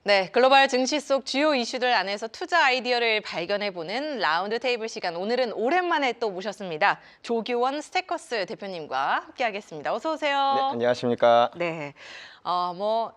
네, 글로벌 증시 속 주요 이슈들 안에서 투자 아이디어를 발견해보는 라운드 테이블 시간. 오늘은 오랜만에 또 모셨습니다. 조규원 스테커스 대표님과 함께하겠습니다. 어서 네, 오세요. 안녕하십니까. 네,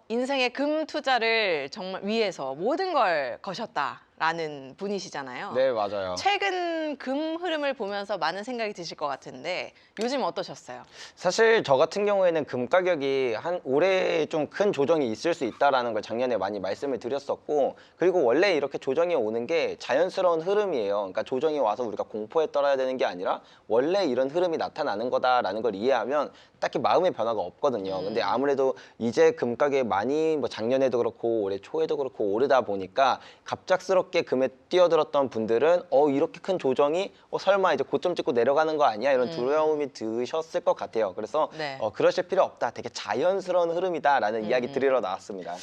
인생의 금 투자를 정말 위해서 모든 걸 거셨다라는 분이시잖아요. 네, 맞아요. 최근 금 흐름을 보면서 많은 생각이 드실 것 같은데 요즘 어떠셨어요? 사실 저 같은 경우에는 금 가격이 한 올해 좀 큰 조정이 있을 수 있다라는 걸 작년에 많이 말씀을 드렸었고, 그리고 원래 이렇게 조정이 오는 게 자연스러운 흐름이에요. 그러니까 조정이 와서 우리가 공포에 떨어야 되는 게 아니라 원래 이런 흐름이 나타나는 거다라는 걸 이해하면 딱히 마음의 변화가 없거든요. 근데 아무래도 이제 금 가격이 많이 뭐 작년에도 그렇고 올해 초에도 그렇고 오르다 보니까 갑작스럽게 금에 뛰어들었던 분들은 이렇게 큰 조정이 설마 이제 고점 찍고 내려가는 거 아니야? 이런 두려움이 드셨을 것 같아요. 그래서 네. 그러실 필요 없다. 되게 자연스러운 흐름이다라는 이야기 드리러 나왔습니다.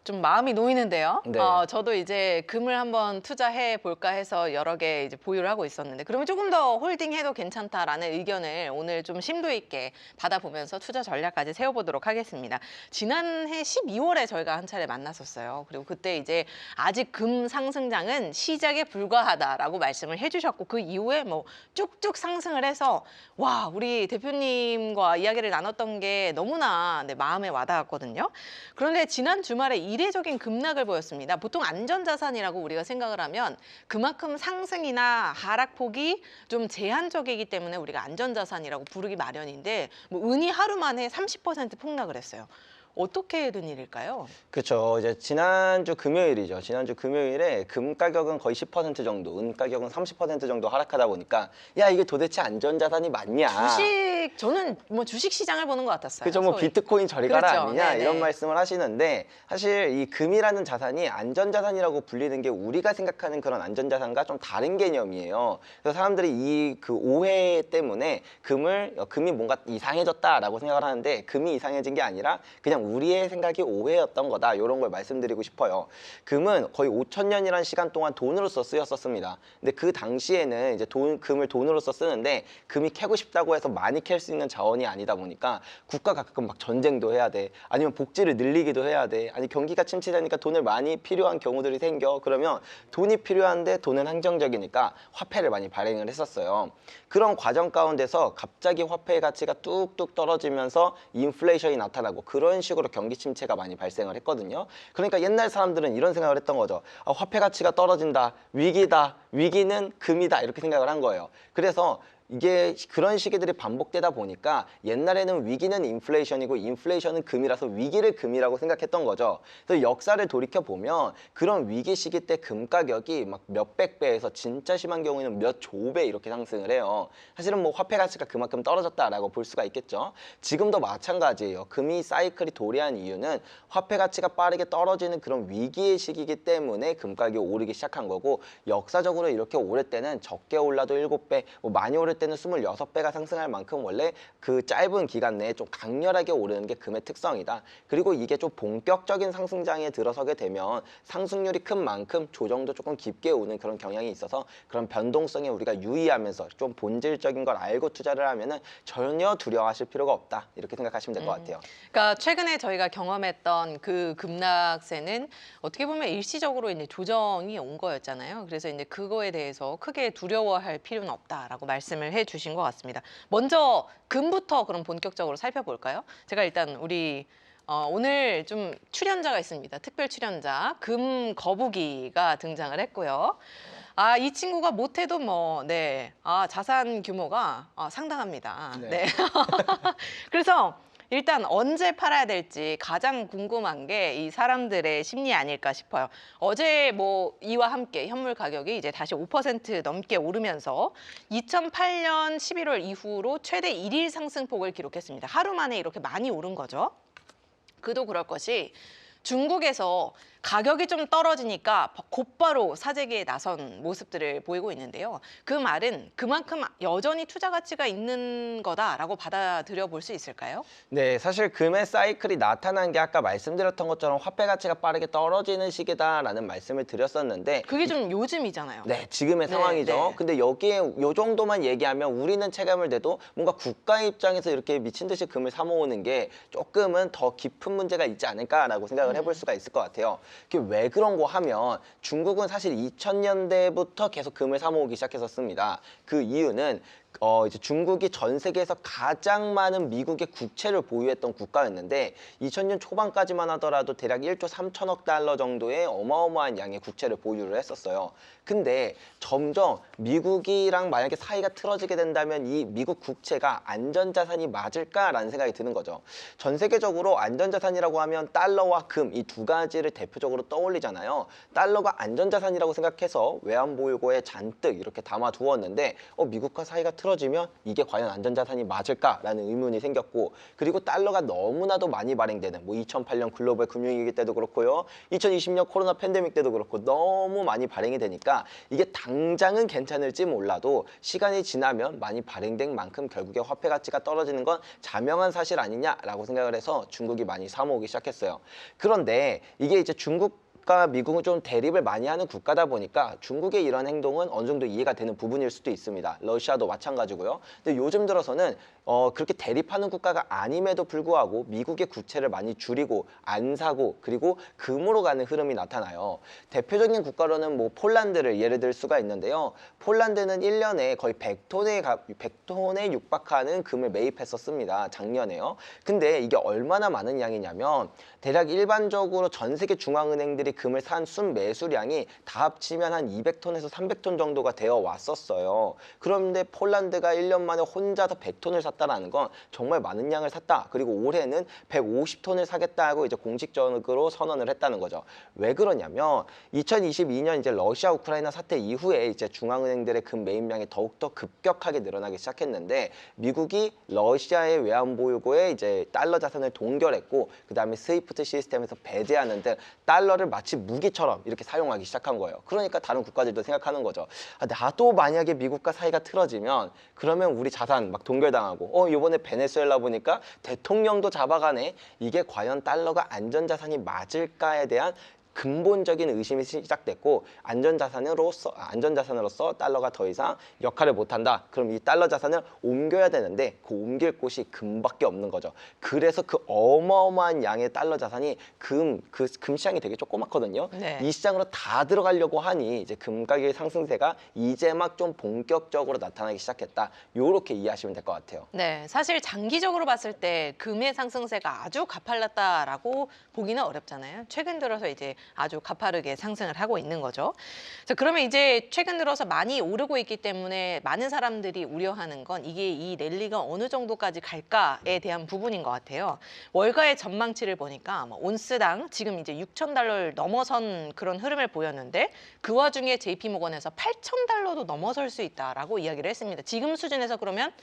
좀 마음이 놓이는데요. 네. 저도 이제 금을 한번 투자해 볼까 해서 여러 개 이제 보유를 하고 있었는데 그러면 조금 더 홀딩해도 괜찮다라는 의견을 오늘 좀 심도 있게 받아보면서 투자 전략까지 세워보도록 하겠습니다. 지난해 12월에 저희가 한 차례 만났었어요. 그리고 그때 이제 아직 금 상승장은 시작에 불과하다라고 말씀을 해주셨고 그 이후에 뭐 쭉쭉 상승을 해서 와, 우리 대표님과 이야기를 나눴던 게 너무나 마음에 와닿았거든요. 그런데 지난 주말에 이례적인 급락을 보였습니다. 보통 안전자산이라고 우리가 생각을 하면 그만큼 상승이나 하락폭이 좀 제한적이기 때문에 우리가 안전자산이라고 부르기 마련인데 뭐 은이 하루 만에 30% 폭락을 했어요. 어떻게 된 일일까요? 그렇죠. 이제 지난주 금요일이죠. 지난주 금요일에 금 가격은 거의 10% 정도, 은 가격은 30% 정도 하락하다 보니까 야, 이게 도대체 안전자산이 맞냐? 저는 뭐 주식 시장을 보는 것 같았어요. 그죠, 뭐 소위. 비트코인 저리 가라 그렇죠. 아니냐 네네. 이런 말씀을 하시는데, 사실 이 금이라는 자산이 안전자산이라고 불리는 게 우리가 생각하는 그런 안전자산과 좀 다른 개념이에요. 그래서 사람들이 이 그 오해 때문에 금이 뭔가 이상해졌다라고 생각을 하는데, 금이 이상해진 게 아니라 그냥 우리의 생각이 오해였던 거다, 이런 걸 말씀드리고 싶어요. 금은 거의 5,000년이라는 시간 동안 돈으로서 쓰였었습니다. 근데 그 당시에는 이제 금을 돈으로서 쓰는데, 금이 캐고 싶다고 해서 많이 캘 수 있는 자원이 아니다 보니까 국가가 가끔 막 전쟁도 해야 돼, 아니면 복지를 늘리기도 해야 돼, 아니 경기가 침체되니까 돈을 많이 필요한 경우들이 생겨. 그러면 돈이 필요한데 돈은 한정적이니까 화폐를 많이 발행을 했었어요. 그런 과정 가운데서 갑자기 화폐의 가치가 뚝뚝 떨어지면서 인플레이션이 나타나고, 그런 식으로 경기 침체가 많이 발생을 했거든요. 그러니까 옛날 사람들은 이런 생각을 했던 거죠. 화폐 가치가 떨어진다, 위기다, 위기는 금이다, 이렇게 생각을 한 거예요. 그래서 이게 그런 시기들이 반복되다 보니까 옛날에는 위기는 인플레이션이고 인플레이션은 금이라서 위기를 금이라고 생각했던 거죠. 그래서 역사를 돌이켜 보면 그런 위기 시기 때 금 가격이 막 몇백 배에서 진짜 심한 경우에는 몇 조 배 이렇게 상승을 해요. 사실은 뭐 화폐 가치가 그만큼 떨어졌다라고 볼 수가 있겠죠. 지금도 마찬가지예요. 금이 사이클이 도래한 이유는 화폐 가치가 빠르게 떨어지는 그런 위기의 시기이기 때문에 금 가격이 오르기 시작한 거고, 역사적으로 이렇게 오를 때는 적게 올라도 7배, 뭐 많이 오를 때는 26배가 상승할 만큼 원래 그 짧은 기간 내에 좀 강렬하게 오르는 게 금의 특성이다. 그리고 이게 좀 본격적인 상승장에 들어서게 되면 상승률이 큰 만큼 조정도 조금 깊게 오는 그런 경향이 있어서, 그런 변동성에 우리가 유의하면서 좀 본질적인 걸 알고 투자를 하면은 전혀 두려워하실 필요가 없다, 이렇게 생각하시면 될 것 같아요. 그러니까 최근에 저희가 경험했던 그 급락세는 어떻게 보면 일시적으로 이제 조정이 온 거였잖아요. 그래서 이제 그거에 대해서 크게 두려워할 필요는 없다라고 말씀을 해주신 것 같습니다. 먼저 금부터 그럼 본격적으로 살펴볼까요? 제가 일단 오늘 좀 출연자가 있습니다. 특별 출연자 금 거북이가 등장을 했고요. 이 친구가 못해도 자산 규모가 상당합니다. 네. 네. 그래서 일단 언제 팔아야 될지 가장 궁금한 게 이 사람들의 심리 아닐까 싶어요. 어제 이와 함께 현물 가격이 이제 다시 5% 넘게 오르면서 2008년 11월 이후로 최대 1일 상승폭을 기록했습니다. 하루 만에 이렇게 많이 오른 거죠. 그도 그럴 것이 중국에서 가격이 좀 떨어지니까 곧바로 사재기에 나선 모습들을 보이고 있는데요. 그 말은 그만큼 여전히 투자 가치가 있는 거다라고 받아들여 볼 수 있을까요? 네, 사실 금의 사이클이 나타난 게 아까 말씀드렸던 것처럼 화폐 가치가 빠르게 떨어지는 시기다라는 말씀을 드렸었는데 그게 좀 요즘이잖아요. 네, 지금의 네, 상황이죠. 네. 근데 여기에 요 정도만 얘기하면 우리는 체감을 돼도 뭔가 국가 입장에서 이렇게 미친 듯이 금을 사 모으는 게 조금은 더 깊은 문제가 있지 않을까라고 생각을 해볼 수가 있을 것 같아요. 그게 왜 그런 거 하면 중국은 사실 2000년대부터 계속 금을 사 모으기 시작했었습니다. 그 이유는 이제 중국이 전 세계에서 가장 많은 미국의 국채를 보유했던 국가였는데 2000년 초반까지만 하더라도 대략 1조 3천억 달러 정도의 어마어마한 양의 국채를 보유를 했었어요. 근데 점점 미국이랑 만약에 사이가 틀어지게 된다면 이 미국 국채가 안전자산이 맞을까라는 생각이 드는 거죠. 전 세계적으로 안전자산이라고 하면 달러와 금 이 두 가지를 대표적으로 떠올리잖아요. 달러가 안전자산이라고 생각해서 외환보유고에 잔뜩 이렇게 담아두었는데 미국과 사이가 틀어지면 이게 과연 안전자산이 맞을까라는 의문이 생겼고, 그리고 달러가 너무나도 많이 발행되는 2008년 글로벌 금융위기 때도 그렇고요. 2020년 코로나 팬데믹 때도 그렇고 너무 많이 발행이 되니까 이게 당장은 괜찮을지 몰라도 시간이 지나면 많이 발행된 만큼 결국에 화폐 가치가 떨어지는 건 자명한 사실 아니냐라고 생각을 해서 중국이 많이 사 모으기 시작했어요. 그런데 이게 이제 중국과 미국은 좀 대립을 많이 하는 국가다 보니까 중국의 이런 행동은 어느 정도 이해가 되는 부분일 수도 있습니다. 러시아도 마찬가지고요. 근데 요즘 들어서는 그렇게 대립하는 국가가 아님에도 불구하고 미국의 구체를 많이 줄이고 안 사고 그리고 금으로 가는 흐름이 나타나요. 대표적인 국가로는 뭐 폴란드를 예를 들 수가 있는데요. 폴란드는 1년에 거의 100톤에 육박하는 금을 매입했었습니다. 작년에요. 근데 이게 얼마나 많은 양이냐면 대략 일반적으로 전 세계 중앙은행들이 금을 산 순매수량이 다 합치면 한 200톤에서 300톤 정도가 되어 왔었어요. 그런데 폴란드가 1년 만에 혼자서 100톤을 샀다라는 건 정말 많은 양을 샀다. 그리고 올해는 150톤을 사겠다고 이제 공식적으로 선언을 했다는 거죠. 왜 그러냐면 2022년 이제 러시아 우크라이나 사태 이후에 이제 중앙은행들의 금 매입량이 더욱더 급격하게 늘어나기 시작했는데 미국이 러시아의 외환 보유고에 이제 달러 자산을 동결했고 그다음에 스위프트 시스템에서 배제하는 등 달러를 마치 무기처럼 이렇게 사용하기 시작한 거예요. 그러니까 다른 국가들도 생각하는 거죠. 나도 만약에 미국과 사이가 틀어지면 그러면 우리 자산 막 동결당하고 이번에 베네수엘라 보니까 대통령도 잡아가네. 이게 과연 달러가 안전자산이 맞을까에 대한 근본적인 의심이 시작됐고 안전자산으로서 달러가 더 이상 역할을 못한다. 그럼 이 달러 자산을 옮겨야 되는데 그 옮길 곳이 금밖에 없는 거죠. 그래서 그 어마어마한 양의 달러 자산이 금 시장이 되게 조그맣거든요. 네. 이 시장으로 다 들어가려고 하니 이제 금 가격의 상승세가 이제 막 좀 본격적으로 나타나기 시작했다. 요렇게 이해하시면 될 것 같아요. 네, 사실 장기적으로 봤을 때 금의 상승세가 아주 가팔랐다라고 보기는 어렵잖아요. 최근 들어서 이제 아주 가파르게 상승을 하고 있는 거죠. 그래서 그러면 이제 최근 들어서 많이 오르고 있기 때문에 많은 사람들이 우려하는 건 이게 이 랠리가 어느 정도까지 갈까에 대한 부분인 것 같아요. 월가의 전망치를 보니까 온스당 지금 이제 6,000달러를 넘어선 그런 흐름을 보였는데 그 와중에 JP모건에서 8,000달러도 넘어설 수 있다라고 이야기를 했습니다. 지금 수준에서 그러면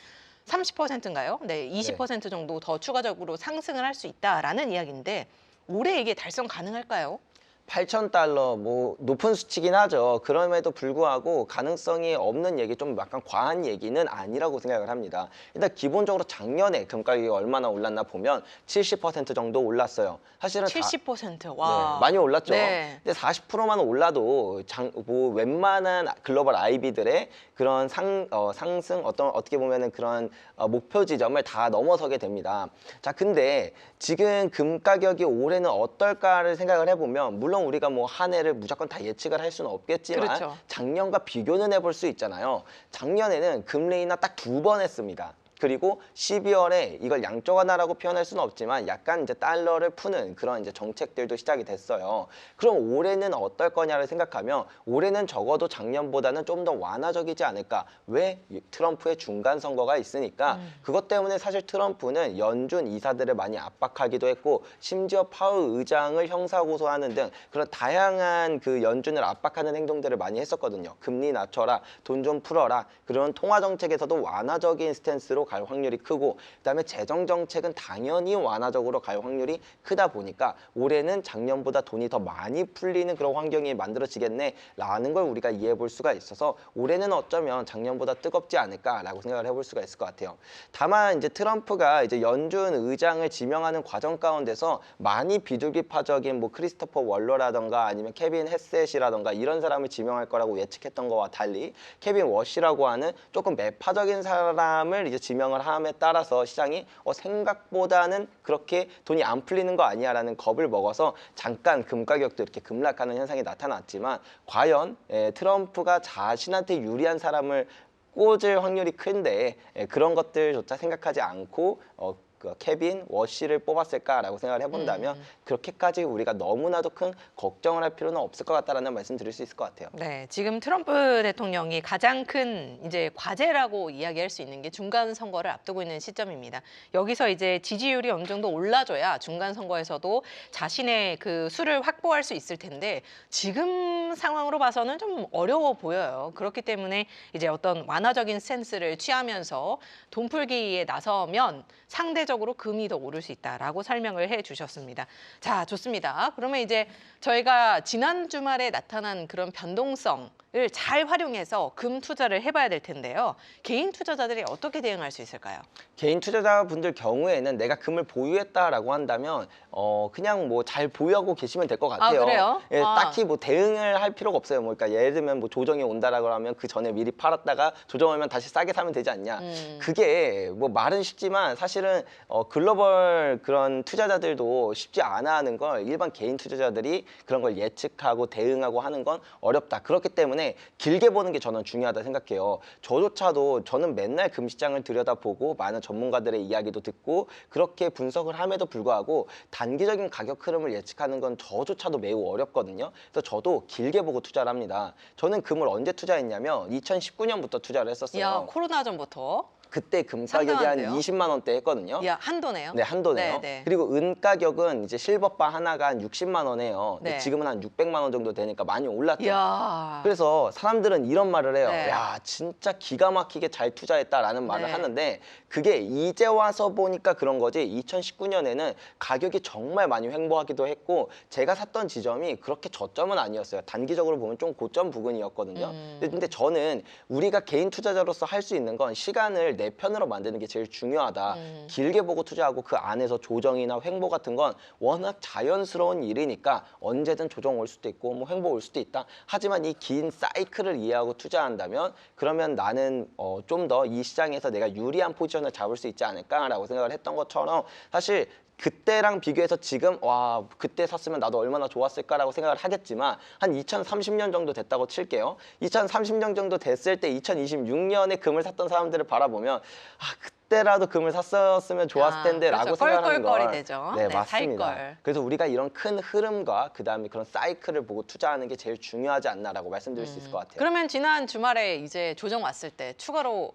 30%인가요? 네, 20% 정도 더 추가적으로 상승을 할 수 있다라는 이야기인데 올해 이게 달성 가능할까요? 8,000달러 뭐 높은 수치긴 하죠. 그럼에도 불구하고 가능성이 없는 얘기, 좀 약간 과한 얘기는 아니라고 생각을 합니다. 일단 기본적으로 작년에 금 가격이 얼마나 올랐나 보면 70% 정도 올랐어요. 사실은 70%. 와. 네, 많이 올랐죠. 네. 근데 40%만 올라도 웬만한 글로벌 IB들의 그런 상승 어떻게 보면은 그런 목표 지점을 다 넘어서게 됩니다. 자, 근데 지금 금 가격이 올해는 어떨까를 생각을 해보면 물론 우리가 뭐 한 해를 무조건 다 예측을 할 수는 없겠지만 그렇죠. 작년과 비교는 해볼 수 있잖아요. 작년에는 금리 인하 딱 2번 했습니다. 그리고 12월에 이걸 양적 완화라고 표현할 수는 없지만 약간 이제 달러를 푸는 그런 이제 정책들도 시작이 됐어요. 그럼 올해는 어떨 거냐를 생각하면 올해는 적어도 작년보다는 좀 더 완화적이지 않을까? 왜? 트럼프의 중간 선거가 있으니까 그것 때문에 사실 트럼프는 연준 이사들을 많이 압박하기도 했고 심지어 파월 의장을 형사 고소하는 등 그런 다양한 그 연준을 압박하는 행동들을 많이 했었거든요. 금리 낮춰라, 돈 좀 풀어라, 그런 통화 정책에서도 완화적인 스탠스로 갈 확률이 크고, 그다음에 재정 정책은 당연히 완화적으로 갈 확률이 크다 보니까 올해는 작년보다 돈이 더 많이 풀리는 그런 환경이 만들어지겠네라는 걸 우리가 이해해 볼 수가 있어서 올해는 어쩌면 작년보다 뜨겁지 않을까라고 생각을 해볼 수가 있을 것 같아요. 다만 이제 트럼프가 이제 연준 의장을 지명하는 과정 가운데서 많이 비둘기파적인 뭐 크리스토퍼 월러라던가 아니면 케빈 헤셋이라던가 이런 사람을 지명할 거라고 예측했던 거와 달리 케빈 워시라고 하는 조금 매파적인 사람을 이제 지명을 함에 따라서 시장이 생각보다는 그렇게 돈이 안 풀리는 거 아니야라는 겁을 먹어서 잠깐 금 가격도 이렇게 급락하는 현상이 나타났지만, 과연 트럼프가 자신한테 유리한 사람을 꽂을 확률이 큰데 그런 것들조차 생각하지 않고 그 케빈 워시를 뽑았을까라고 생각을 해본다면 그렇게까지 우리가 너무나도 큰 걱정을 할 필요는 없을 것 같다라는 말씀 드릴 수 있을 것 같아요. 네, 지금 트럼프 대통령이 가장 큰 이제 과제라고 이야기할 수 있는 게 중간 선거를 앞두고 있는 시점입니다. 여기서 이제 지지율이 어느 정도 올라줘야 중간 선거에서도 자신의 그 수를 확보할 수 있을 텐데 지금 상황으로 봐서는 좀 어려워 보여요. 그렇기 때문에 이제 어떤 완화적인 스탠스를 취하면서 돈 풀기에 나서면 상대적으로 금이 더 오를 수 있다라고 설명을 해주셨습니다. 자, 좋습니다. 그러면 이제 저희가 지난 주말에 나타난 그런 변동성을 잘 활용해서 금 투자를 해봐야 될 텐데요. 개인 투자자들이 어떻게 대응할 수 있을까요? 개인 투자자분들 경우에는 내가 금을 보유했다라고 한다면 그냥 뭐 잘 보유하고 계시면 될 것 같아요. 그래요? 예, 아. 딱히 뭐 대응을 할 필요가 없어요. 뭐 그러니까 예를 들면 뭐 조정이 온다라고 하면 그 전에 미리 팔았다가 조정하면 다시 싸게 사면 되지 않냐. 그게 뭐 말은 쉽지만 사실은 글로벌 그런 투자자들도 쉽지 않아 하는 걸 일반 개인 투자자들이 그런 걸 예측하고 대응하고 하는 건 어렵다. 그렇기 때문에 길게 보는 게 저는 중요하다 생각해요. 저조차도 저는 맨날 금시장을 들여다보고 많은 전문가들의 이야기도 듣고 그렇게 분석을 함에도 불구하고 단기적인 가격 흐름을 예측하는 건 저조차도 매우 어렵거든요. 그래서 저도 길게 보고 투자를 합니다. 저는 금을 언제 투자했냐면 2019년부터 투자를 했었어요. 야, 코로나 전부터. 그때 금 가격이 한 상당한데요? 20만 원대 했거든요. 야, 한도네요. 네, 한도네요. 네, 네. 그리고 은 가격은 이제 실버바 하나가 한 60만 원 해요. 근데 네. 지금은 한 600만 원 정도 되니까 많이 올랐죠. 야. 그래서 사람들은 이런 말을 해요. 네. 야, 진짜 기가 막히게 잘 투자했다라는 말을 네. 하는데 그게 이제 와서 보니까 그런 거지 2019년에는 가격이 정말 많이 횡보하기도 했고 제가 샀던 지점이 그렇게 저점은 아니었어요. 단기적으로 보면 좀 고점 부근이었거든요. 근데 저는 우리가 개인 투자자로서 할 수 있는 건 시간을 내 편으로 만드는 게 제일 중요하다. 길게 보고 투자하고 그 안에서 조정이나 횡보 같은 건 워낙 자연스러운 일이니까 언제든 조정 올 수도 있고 뭐 횡보 올 수도 있다. 하지만 이 긴 사이클을 이해하고 투자한다면 그러면 나는 좀 더 이 시장에서 내가 유리한 포지션을 잡을 수 있지 않을까라고 생각을 했던 것처럼 사실 그때랑 비교해서 지금 와 그때 샀으면 나도 얼마나 좋았을까라고 생각을 하겠지만 한 2030년 정도 됐다고 칠게요. 2030년 정도 됐을 때 2026년에 금을 샀던 사람들을 바라보면 그때라도 금을 샀었으면 좋았을 텐데라고 그렇죠. 생각하는 걸. 껄껄거리 되죠. 네, 네, 맞습니다. 살 걸. 그래서 우리가 이런 큰 흐름과 그다음에 그런 사이클을 보고 투자하는 게 제일 중요하지 않나라고 말씀드릴 수 있을 것 같아요. 그러면 지난 주말에 이제 조정 왔을 때 추가로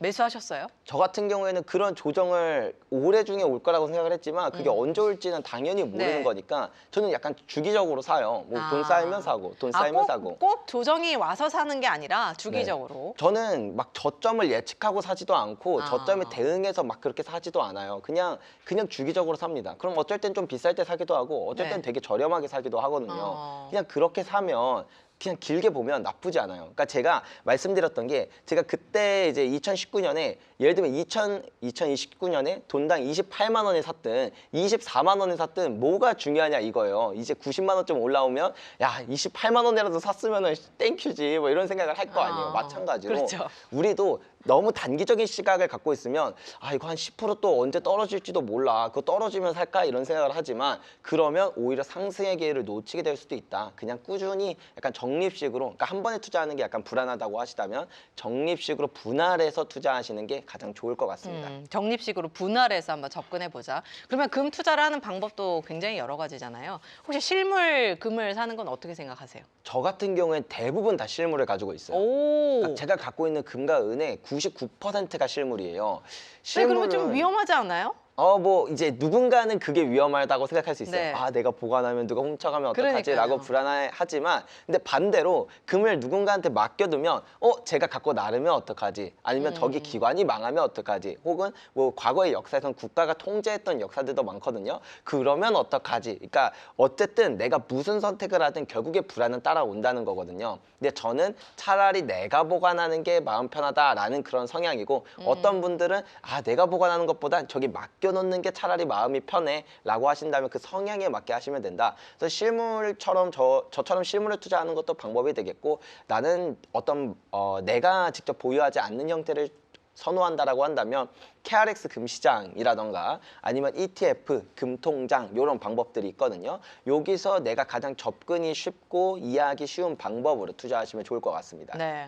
매수하셨어요? 저 같은 경우에는 그런 조정을 올해 중에 올 거라고 생각을 했지만 그게 언제 올지는 당연히 모르는 네. 거니까 저는 약간 주기적으로 사요. 뭐 돈 쌓이면 사고, 돈 쌓이면 사고. 꼭 조정이 와서 사는 게 아니라 주기적으로. 저는 막 저점을 예측하고 사지도 않고 아. 저점에 대응해서 막 그렇게 사지도 않아요. 그냥 주기적으로 삽니다. 그럼 어쩔 땐 좀 비쌀 때 사기도 하고 어쩔 땐 네. 되게 저렴하게 사기도 하거든요. 어. 그냥 그렇게 사면 그냥 길게 보면 나쁘지 않아요. 그러니까 제가 말씀드렸던 게 제가 그때 이제 2019년에 예를 들면 2029년에 돈당 28만 원에 샀든 24만 원에 샀든 뭐가 중요하냐 이거예요. 이제 90만 원쯤 올라오면 야 28만 원이라도 샀으면은 땡큐지 뭐 이런 생각을 할 거 아니에요. 마찬가지로 그렇죠. 우리도 너무 단기적인 시각을 갖고 있으면 이거 한 10%또 언제 떨어질지도 몰라. 그거 떨어지면 살까? 이런 생각을 하지만 그러면 오히려 상승의 기회를 놓치게 될 수도 있다. 그냥 꾸준히 약간 적립식으로 그러니까 한 번에 투자하는 게 약간 불안하다고 하시다면 적립식으로 분할해서 투자하시는 게 가장 좋을 것 같습니다. 적립식으로 분할해서 한번 접근해 보자. 그러면 금 투자를 하는 방법도 굉장히 여러 가지잖아요. 혹시 실물 금을 사는 건 어떻게 생각하세요? 저 같은 경우엔 대부분 다 실물을 가지고 있어요. 오. 그러니까 제가 갖고 있는 금과 은의 99%가 실물이에요. 네, 그러면 좀 위험하지 않아요? 뭐 이제 누군가는 그게 위험하다고 생각할 수 있어요. 네. 아, 내가 보관하면 누가 훔쳐가면 어떡하지라고 그러니까요. 불안해하지만, 근데 반대로 금을 누군가한테 맡겨두면 제가 갖고 나르면 어떡하지? 아니면 저기 기관이 망하면 어떡하지? 혹은 뭐 과거의 역사에선 국가가 통제했던 역사들도 많거든요. 그러면 어떡하지? 그러니까 어쨌든 내가 무슨 선택을 하든 결국에 불안은 따라온다는 거거든요. 근데 저는 차라리 내가 보관하는 게 마음 편하다라는 그런 성향이고, 어떤 분들은 내가 보관하는 것보다 저기 맡겨놓는 게 차라리 마음이 편해 라고 하신다면 그 성향에 맞게 하시면 된다. 그래서 실물처럼 저처럼 실물을 투자하는 것도 방법이 되겠고, 나는 어떤 내가 직접 보유하지 않는 형태를 선호한다라고 한다면 KRX 금시장이라던가 아니면 ETF 금통장 이런 방법들이 있거든요. 여기서 내가 가장 접근이 쉽고 이해하기 쉬운 방법으로 투자하시면 좋을 것 같습니다. 네,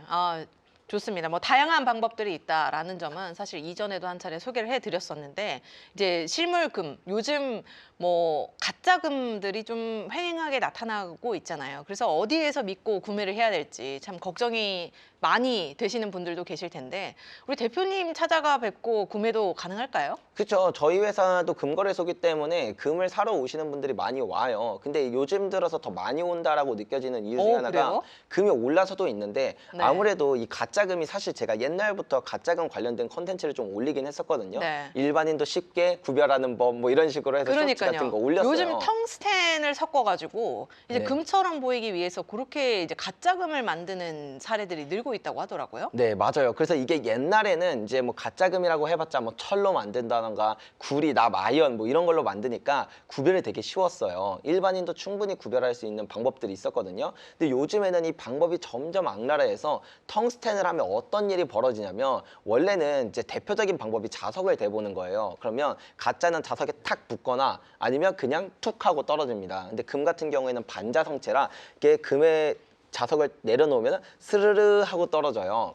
좋습니다. 뭐 다양한 방법들이 있다라는 점은 사실 이전에도 한 차례 소개를 해드렸었는데, 이제 실물금, 요즘 뭐 가짜금들이 좀 횡행하게 나타나고 있잖아요. 그래서 어디에서 믿고 구매를 해야 될지 참 걱정이 많이 되시는 분들도 계실 텐데, 우리 대표님 찾아가 뵙고 구매도 가능할까요? 그렇죠. 저희 회사도 금거래소기 때문에 금을 사러 오시는 분들이 많이 와요. 근데 요즘 들어서 더 많이 온다라고 느껴지는 이유 중에 하나가 그래요? 금이 올라서도 있는데, 네. 아무래도 이 가짜금이, 사실 제가 옛날부터 가짜금 관련된 컨텐츠를 좀 올리긴 했었거든요. 네. 일반인도 쉽게 구별하는 법 뭐 이런 식으로 해서 쇼츠 같은 거 올렸어요. 요즘 텅스텐을 섞어가지고 이제 네. 금처럼 보이기 위해서 그렇게 이제 가짜금을 만드는 사례들이 늘고 있다고 하더라고요. 네, 맞아요. 그래서 이게 옛날에는 이제 뭐 가짜금이라고 해봤자 뭐 철로 만든다던가 구리, 납, 아이언 뭐 이런 걸로 만드니까 구별이 되게 쉬웠어요. 일반인도 충분히 구별할 수 있는 방법들이 있었거든요. 근데 요즘에는 이 방법이 점점 악랄해서 텅스텐을 하면 어떤 일이 벌어지냐면, 원래는 이제 대표적인 방법이 자석을 대보는 거예요. 그러면 가짜는 자석에 탁 붙거나 아니면 그냥 툭 하고 떨어집니다. 근데 금 같은 경우에는 반자성체라 이게 금의 자석을 내려놓으면 스르르 하고 떨어져요.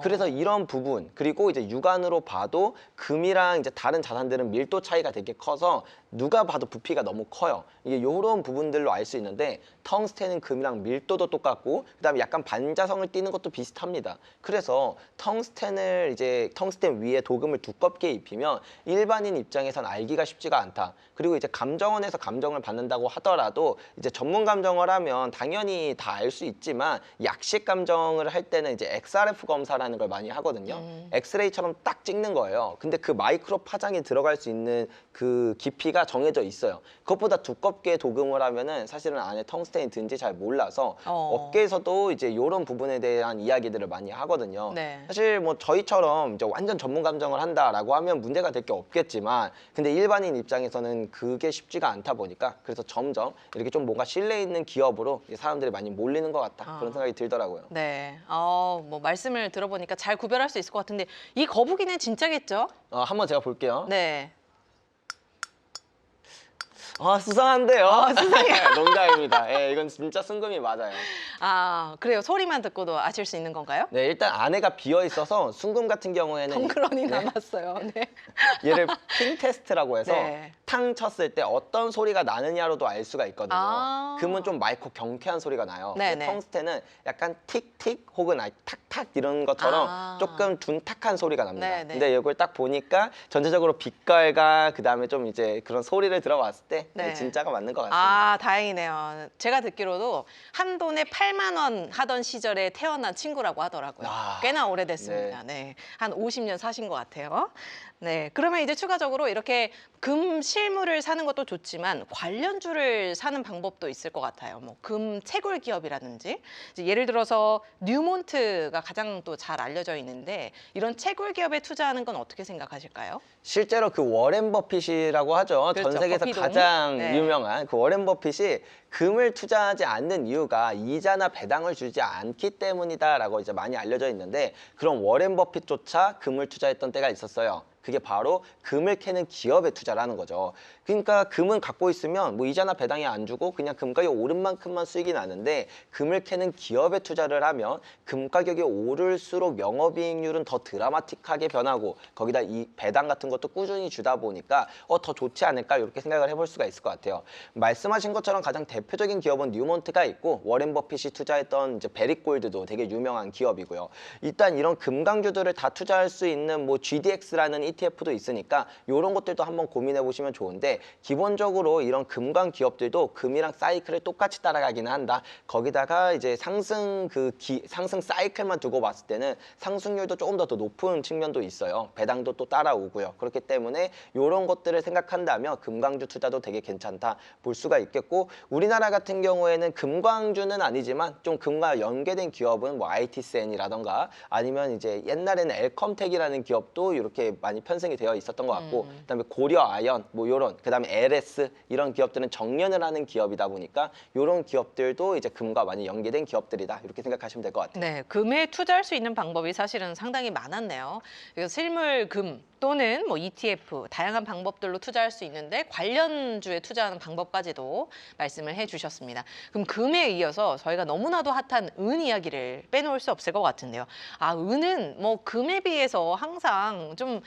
그래서 이런 부분, 그리고 이제 육안으로 봐도 금이랑 이제 다른 자산들은 밀도 차이가 되게 커서 누가 봐도 부피가 너무 커요. 이게 이런 부분들로 알 수 있는데, 텅스텐은 금이랑 밀도도 똑같고 그다음에 약간 반자성을 띠는 것도 비슷합니다. 그래서 텅스텐 위에 도금을 두껍게 입히면 일반인 입장에선 알기가 쉽지가 않다. 그리고 이제 감정원에서 감정을 받는다고 하더라도 이제 전문 감정을 하면 당연히 다 알 수 있지만, 약식 감정을 할 때는 이제 XRF 검사라는 걸 많이 하거든요. 엑스레이처럼 딱 찍는 거예요. 근데 그 마이크로 파장이 들어갈 수 있는 그 깊이가 정해져 있어요. 그것보다 두껍게 도금을 하면은 사실은 안에 텅스텐이 든지 잘 몰라서 업계에서도 이제 이런 부분에 대한 이야기들을 많이 하거든요. 네. 사실 뭐 저희처럼 이제 완전 전문 감정을 한다라고 하면 문제가 될 게 없겠지만, 근데 일반인 입장에서는 그게 쉽지가 않다 보니까, 그래서 점점 이렇게 좀 뭔가 신뢰 있는 기업으로 사람들이 많이 몰리는 것 같다, 그런 생각이 들더라고요. 네. 뭐 말씀을 들어보니까 잘 구별할 수 있을 것 같은데, 이 거북이는 진짜겠죠? 한번 제가 볼게요. 네. 수상한데요? 수상해요. 농담입니다. 예, 이건 진짜 순금이 맞아요. 그래요. 소리만 듣고도 아실 수 있는 건가요? 네, 일단 안에가 비어 있어서 순금 같은 경우에는 덩그러니 남았어요. 네. 얘를 핑 테스트라고 해서 네. 탕 쳤을 때 어떤 소리가 나느냐로도 알 수가 있거든요. 아. 금은 좀 맑고 경쾌한 소리가 나요. 근데 네네. 텅스텐은 약간 틱틱 혹은 탁탁 이런 것처럼 조금 둔탁한 소리가 납니다. 네네. 근데 이걸 딱 보니까 전체적으로 빛깔과 그다음에 좀 이제 그런 소리를 들어봤을 때 네. 진짜가 맞는 것 같습니다. 다행이네요. 제가 듣기로도 한 돈에 8만 원 하던 시절에 태어난 친구라고 하더라고요. 꽤나 오래됐습니다. 네. 한 50년 사신 것 같아요. 네. 그러면 이제 추가적으로 이렇게 금 실물을 사는 것도 좋지만 관련주를 사는 방법도 있을 것 같아요. 뭐 금 채굴 기업이라든지, 이제 예를 들어서 뉴몬트가 가장 또 잘 알려져 있는데, 이런 채굴 기업에 투자하는 건 어떻게 생각하실까요? 실제로 그 워렌 버핏이라고 하죠. 그렇죠. 전 세계에서 버핏 가장 네. 유명한 그 워렌 버핏이 금을 투자하지 않는 이유가 이자나 배당을 주지 않기 때문이다라고 이제 많이 알려져 있는데, 그런 워렌 버핏조차 금을 투자했던 때가 있었어요. 그게 바로 금을 캐는 기업에 투자를 하는 거죠. 그러니까 금은 갖고 있으면 뭐 이자나 배당이 안 주고 그냥 금 가격이 오른 만큼만 수익이 나는데, 금을 캐는 기업에 투자를 하면 금 가격이 오를수록 영업이익률은 더 드라마틱하게 변하고, 거기다 이 배당 같은 것도 꾸준히 주다 보니까 더 좋지 않을까, 이렇게 생각을 해볼 수가 있을 것 같아요. 말씀하신 것처럼 가장 대표적인 기업은 뉴몬트가 있고, 워렌 버핏이 투자했던 이제 베릭골드도 되게 유명한 기업이고요. 일단 이런 금강주들을 다 투자할 수 있는 뭐 GDX라는 ETF도 있으니까 이런 것들도 한번 고민해 보시면 좋은데 기본적으로 이런 금광 기업들도 금이랑 사이클을 똑같이 따라가기는 한다. 거기다가 이제 상승 사이클만 두고 봤을 때는 상승률도 조금 더 높은 측면도 있어요. 배당도 또 따라오고요. 그렇기 때문에 이런 것들을 생각한다면 금광주 투자도 되게 괜찮다 볼 수가 있겠고 우리나라 같은 경우에는 금광주는 아니지만 좀 금과 연계된 기업은 뭐 IT센이라던가 아니면 이제 옛날에는 엘컴텍이라는 기업도 이렇게 많이 편승이 되어 있었던 것 같고 그다음에 고려아연 뭐 이런 그다음에 LS 이런 기업들은 정년을 하는 기업이다 보니까 이런 기업들도 이제 금과 많이 연계된 기업들이다 이렇게 생각하시면 될 것 같아요. 네, 금에 투자할 수 있는 방법이 사실은 상당히 많았네요. 그래서 실물 금 또는 뭐 ETF 다양한 방법들로 투자할 수 있는데 관련주에 투자하는 방법까지도 말씀을 해주셨습니다. 그럼 금에 이어서 저희가 너무나도 핫한 은 이야기를 빼놓을 수 없을 것 같은데요. 아, 은은 뭐 금에 비해서 항상 좀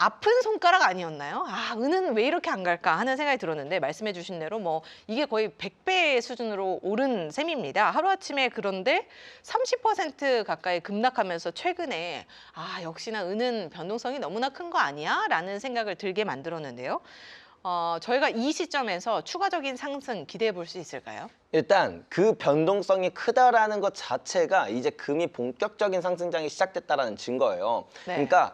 아픈 손가락 아니었나요? 아, 은은 왜 이렇게 안 갈까 하는 생각이 들었는데 말씀해 주신 대로 뭐 이게 거의 100배 수준으로 오른 셈입니다. 하루아침에 그런데 30% 가까이 급락하면서 최근에 아, 역시나 은은 변동성이 너무나 큰 거 아니야? 라는 생각을 들게 만들었는데요. 저희가 이 시점에서 추가적인 상승 기대해 볼 수 있을까요? 일단 그 변동성이 크다라는 것 자체가 이제 금이 본격적인 상승장이 시작됐다라는 증거예요. 네. 그러니까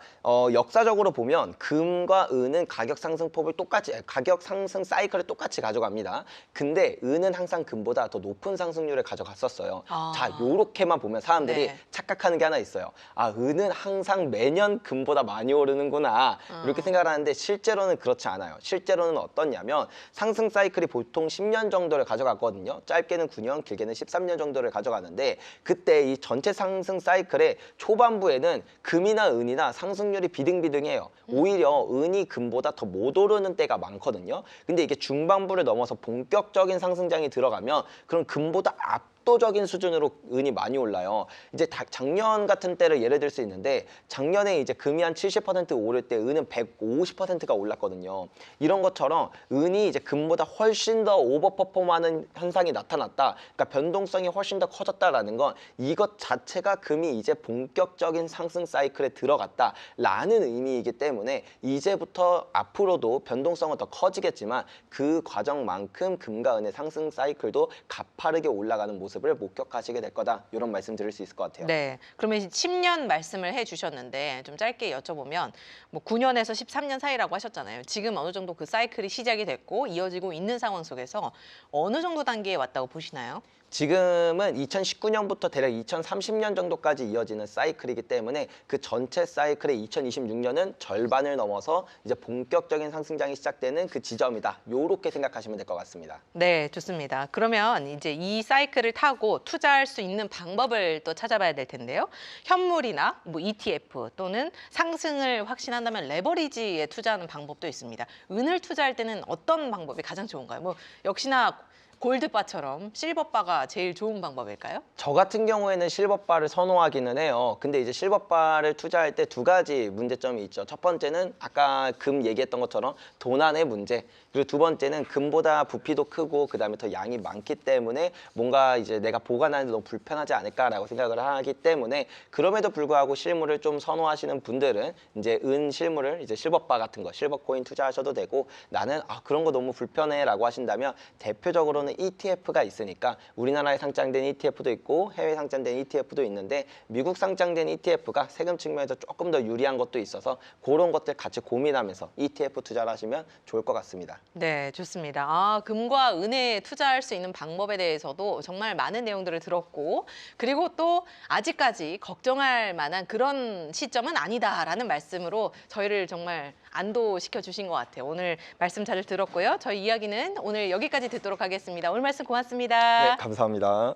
역사적으로 보면 금과 은은 가격 상승폭을 똑같이 가격 상승 사이클을 똑같이 가져갑니다. 근데 은은 항상 금보다 더 높은 상승률을 가져갔었어요. 아. 자, 요렇게만 보면 사람들이 네. 착각하는 게 하나 있어요. 아, 은은 항상 매년 금보다 많이 오르는구나. 이렇게 생각을 하는데 실제로는 그렇지 않아요. 실제로는 어떻냐면 상승 사이클이 보통 10년 정도를 가져갔거든요. 짧게는 9년, 길게는 13년 정도를 가져가는데 그때 이 전체 상승 사이클의 초반부에는 금이나 은이나 상승률이 비등비등해요. 오히려 은이 금보다 더 못 오르는 때가 많거든요. 근데 이게 중반부를 넘어서 본격적인 상승장이 들어가면 그럼 금보다 압도적인 수준으로 은이 많이 올라요. 이제 작년 같은 때를 예를 들 수 있는데 작년에 이제 금이 한 70% 오를 때 은은 150%가 올랐거든요. 이런 것처럼 은이 이제 금보다 훨씬 더 오버퍼폼하는 현상이 나타났다. 그러니까 변동성이 훨씬 더 커졌다라는 건 이것 자체가 금이 이제 본격적인 상승 사이클에 들어갔다라는 의미이기 때문에 이제부터 앞으로도 변동성은 더 커지겠지만 그 과정만큼 금과 은의 상승 사이클도 가파르게 올라가는 모습을 목격하시게 될 거다. 이런 말씀 드릴 수 있을 것 같아요. 네, 그러면 10년 말씀을 해주셨는데 좀 짧게 여쭤보면 뭐 9년에서 13년 사이라고 하셨잖아요. 지금 어느 정도 그 사이클이 시작이 됐고 이어지고 있는 상황 속에서 어느 정도 단계에 왔다고 보시나요? 지금은 2019년부터 대략 2030년 정도까지 이어지는 사이클이기 때문에 그 전체 사이클의 2026년은 절반을 넘어서 이제 본격적인 상승장이 시작되는 그 지점이다. 요렇게 생각하시면 될 것 같습니다. 네, 좋습니다. 그러면 이제 이 사이클을 타고 투자할 수 있는 방법을 또 찾아봐야 될 텐데요. 현물이나 뭐 ETF 또는 상승을 확신한다면 레버리지에 투자하는 방법도 있습니다. 은을 투자할 때는 어떤 방법이 가장 좋은가요? 뭐 역시나 골드바처럼 실버바가 제일 좋은 방법일까요? 저 같은 경우에는 실버바를 선호하기는 해요. 근데 이제 실버바를 투자할 때 두 가지 문제점이 있죠. 첫 번째는 아까 금 얘기했던 것처럼 도난의 문제. 그리고 두 번째는 금보다 부피도 크고 그다음에 더 양이 많기 때문에 뭔가 이제 내가 보관하는데 너무 불편하지 않을까라고 생각을 하기 때문에 그럼에도 불구하고 실물을 좀 선호하시는 분들은 이제 은 실물을 이제 실버바 같은 거, 실버코인 투자하셔도 되고 나는 그런 거 너무 불편해라고 하신다면 대표적으로는 ETF가 있으니까 우리나라에 상장된 ETF도 있고 해외 상장된 ETF도 있는데 미국 상장된 ETF가 세금 측면에서 조금 더 유리한 것도 있어서 그런 것들 같이 고민하면서 ETF 투자를 하시면 좋을 것 같습니다. 네, 좋습니다. 금과 은에 투자할 수 있는 방법에 대해서도 정말 많은 내용들을 들었고 그리고 또 아직까지 걱정할 만한 그런 시점은 아니다라는 말씀으로 저희를 정말 안도시켜 주신 것 같아요. 오늘 말씀 잘 들었고요. 저희 이야기는 오늘 여기까지 듣도록 하겠습니다. 오늘 말씀 고맙습니다. 네, 감사합니다.